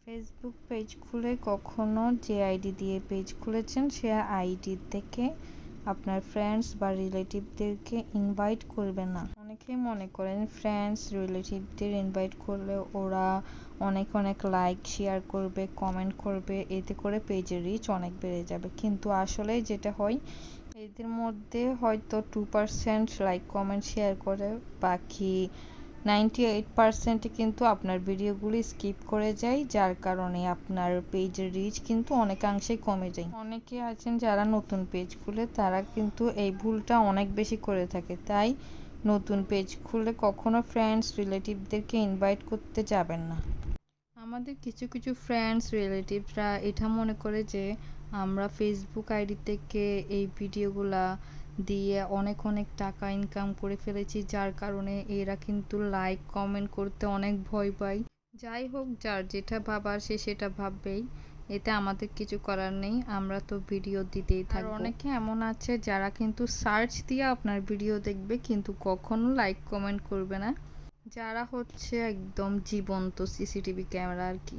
Facebook page খুলে কখনো যে আইডি দিয়ে পেজ খুলেছেন সে আইডি থেকে আপনার ফ্রেন্ডস বা রিলেটিভদেরকে ইনভাইট করবেন না। অনেকেই মনে করেন ফ্রেন্ডস রিলেটিভদের ইনভাইট করলে ওরা অনেক অনেক লাইক শেয়ার করবে, কমেন্ট করবে, এতে করে পেজের রিচ অনেক বেড়ে যাবে। কিন্তু আসলে যেটা হয়, এদের মধ্যে হয়তো 2% লাইক কমেন্ট শেয়ার করে, বাকি 98% কিন্তু আপনার ভিডিওগুলি স্কিপ করে যায়, যার কারণে আপনার পেজের রিচ কিন্তু অনেকাংশেই কমে যায়। অনেকে আছেন যারা নতুন পেজ খুলে তারা কিন্তু এই ভুলটা অনেক বেশি করে থাকে। তাই নতুন পেজ খুলে কখনো ফ্রেন্ডস রিলেটিভদেরকে ইনভাইট করতে যাবেন না। আমাদের কিছু কিছু ফ্রেন্ডস রিলেটিভরা এটা মনে করে যে আমরা ফেসবুক আইডি থেকে এই ভিডিওগুলা দিয়ে অনেক অনেক টাকা ইনকাম করে ফেলেছি, যার কারণে এরা কিন্তু লাইক কমেন্ট করতে অনেক ভয় পায়। যাই হোক, যার যেটা ভাবার সে সেটা ভাববেই, এতে আমাদের কিছু করার নেই, আমরা তো ভিডিও দিতেই থাকবো। আর অনেকে এমন আছে যারা কিন্তু সার্চ দিয়ে আপনার ভিডিও দেখবে কিন্তু কখনো লাইক কমেন্ট করবে না, যারা হচ্ছে একদম জীবন্ত সিসিটিভি ক্যামেরা আর কি।